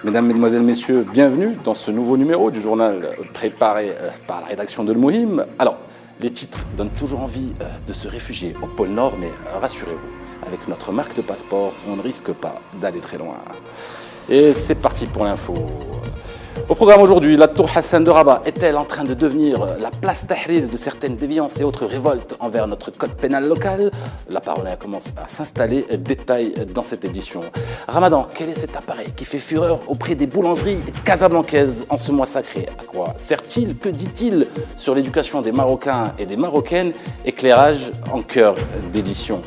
Mesdames, Mesdemoiselles, Messieurs, bienvenue dans ce nouveau numéro du journal préparé par la rédaction de l'Mouhim. Alors, les titres donnent toujours envie de se réfugier au pôle Nord, mais rassurez-vous, avec notre marque de passeport, on ne risque pas d'aller très loin. Et c'est parti pour l'info. Au programme aujourd'hui, la tour Hassan de Rabat est-elle en train de devenir la place Tahrir de certaines déviances et autres révoltes envers notre code pénal local? La paranoïa commence à s'installer, détail dans cette édition. Ramadan, quel est cet appareil qui fait fureur auprès des boulangeries casablancaises en ce mois sacré? À quoi sert-il? Que dit-il sur l'éducation des Marocains et des Marocaines? Éclairage en cœur d'édition.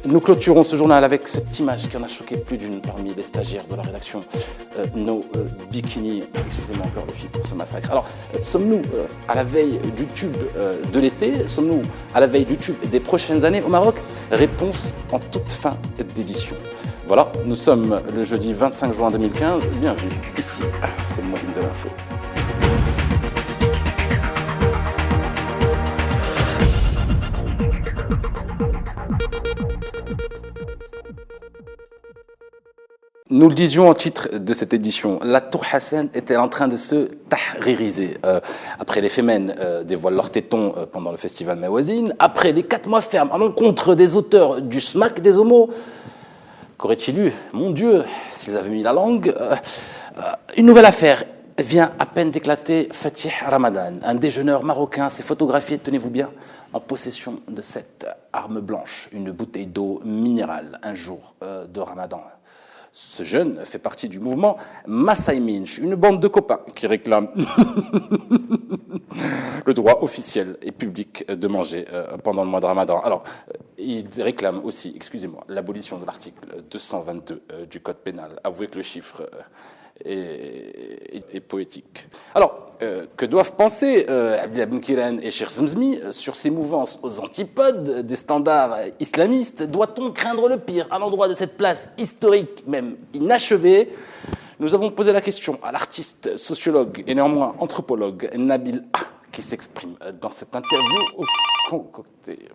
Nous clôturons ce journal avec cette image qui en a choqué plus d'une parmi les stagiaires de la rédaction. Nos bikinis, excusez-moi encore les filles pour ce massacre. Alors, sommes-nous à la veille du tube de l'été? Sommes-nous à la veille du tube des prochaines années au Maroc? Réponse en toute fin d'édition. Voilà, nous sommes le jeudi 25 juin 2015. Bienvenue ici, c'est le Mouhim de l'info. Nous le disions en titre de cette édition, la tour Hassan est-elle en train de se tahririser? Après les Femmes dévoilent leurs tétons pendant le festival Mawazine, après les 4 mois fermes à l'encontre des auteurs du SMAC des homos, qu'aurait-il eu? Mon Dieu, s'ils avaient mis la langue. Une nouvelle affaire vient à peine d'éclater. Fatih Ramadan, un déjeuneur marocain, s'est photographié, tenez-vous bien, en possession de cette arme blanche, une bouteille d'eau minérale, un jour de Ramadan. Ce jeune fait partie du mouvement Masai Minch, une bande de copains qui réclament le droit officiel et public de manger pendant le mois de Ramadan. Alors, il réclame aussi, excusez-moi, l'abolition de l'article 222 du Code pénal. Avouez que le chiffre est poétique. Alors, que doivent penser Abdillah Benkiran et Cheikh Zemzmi sur ces mouvances aux antipodes des standards islamistes? Doit-on craindre le pire à l'endroit de cette place historique, même inachevée? Nous avons posé la question à l'artiste, sociologue et néanmoins anthropologue Nabil A, qui s'exprime dans cette interview au concocté.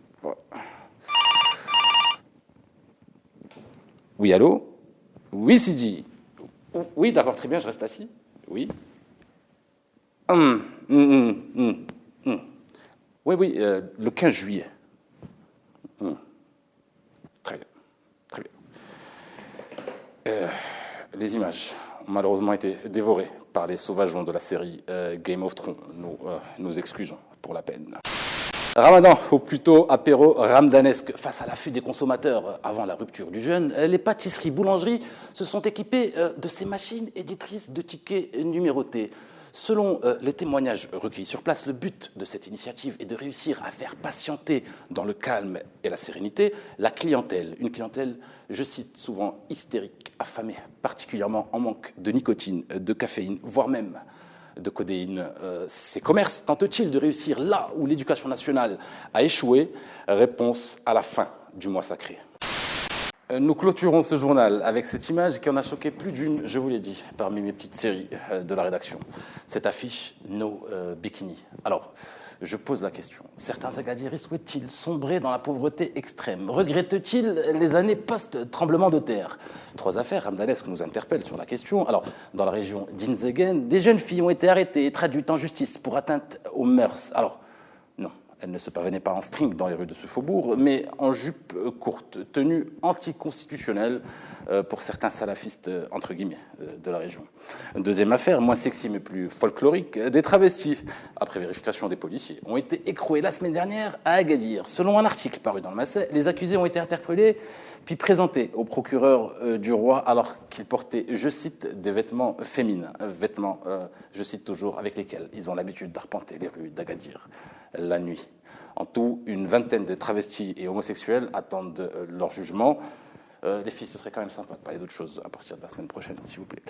Oui, allô? Oui, Sidi. Oui, d'accord, très bien, je reste assis. Oui. Oui, le 15 juillet. Très bien, très bien. Les images ont malheureusement été dévorées par les sauvageons de la série Game of Thrones. Nous excusons pour la peine. Ramadan, ou plutôt apéro ramdanesque. Face à l'affût des consommateurs avant la rupture du jeûne, les pâtisseries, boulangeries se sont équipées de ces machines éditrices de tickets numérotés. Selon les témoignages recueillis sur place, le but de cette initiative est de réussir à faire patienter dans le calme et la sérénité la clientèle. Une clientèle, je cite, souvent hystérique, affamée, particulièrement en manque de nicotine, de caféine, voire même de codéine. Ces commerces tentent-ils de réussir là où l'éducation nationale a échoué? Réponse à la fin du mois sacré. Nous clôturons ce journal avec cette image qui en a choqué plus d'une, je vous l'ai dit, parmi mes petites séries de la rédaction. Cette affiche, nos bikinis. Alors, je pose la question. Certains Agadiris souhaitent-ils sombrer dans la pauvreté extrême? Regrettent-ils les années post-tremblement de terre? 3 affaires ramdanesques nous interpellent sur la question. Alors, dans la région d'Inzegen, des jeunes filles ont été arrêtées et traduites en justice pour atteinte aux mœurs. Alors, non. Elles ne se parvenaient pas en string dans les rues de ce faubourg, mais en jupe courte, tenue anticonstitutionnelle pour certains salafistes, entre guillemets, de la région. Une deuxième affaire, moins sexy mais plus folklorique, des travestis, après vérification des policiers, ont été écroués la semaine dernière à Agadir. Selon un article paru dans le Massé, les accusés ont été interpellés puis présentés au procureur du roi alors qu'ils portaient, je cite, des vêtements féminins, vêtements, je cite toujours, avec lesquels ils ont l'habitude d'arpenter les rues d'Agadir la nuit. En tout, une vingtaine de travestis et homosexuels attendent leur jugement. Les filles, ce serait quand même sympa de parler d'autre chose à partir de la semaine prochaine, s'il vous plaît.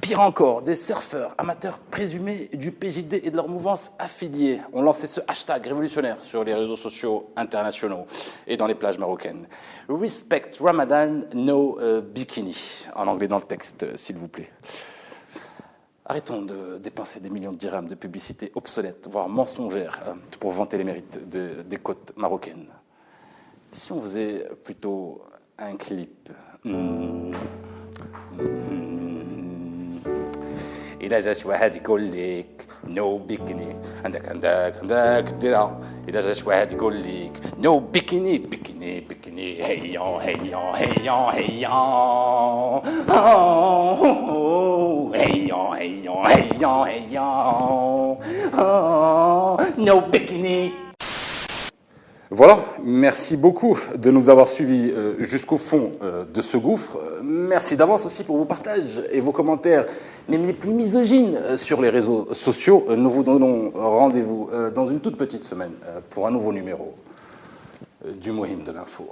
Pire encore, des surfeurs amateurs présumés du PJD et de leur mouvance affiliée ont lancé ce hashtag révolutionnaire sur les réseaux sociaux internationaux et dans les plages marocaines. Respect Ramadan, no bikini. En anglais dans le texte, s'il vous plaît. Arrêtons de dépenser des millions de dirhams de publicité obsolète, voire mensongère, pour vanter les mérites des côtes marocaines. Si on faisait plutôt un clip. إذا جاش واحد يقول لك نو بيكيني عندك ديرها. إذا جاش واحد يقول لك نو بيكيني بيكيني هيا هيا هيا هيا هيا هيا هيا نو بيكيني. Voilà, merci beaucoup de nous avoir suivis jusqu'au fond de ce gouffre. Merci d'avance aussi pour vos partages et vos commentaires, même les plus misogynes sur les réseaux sociaux. Nous vous donnons rendez-vous dans une toute petite semaine pour un nouveau numéro du Mohim de l'info.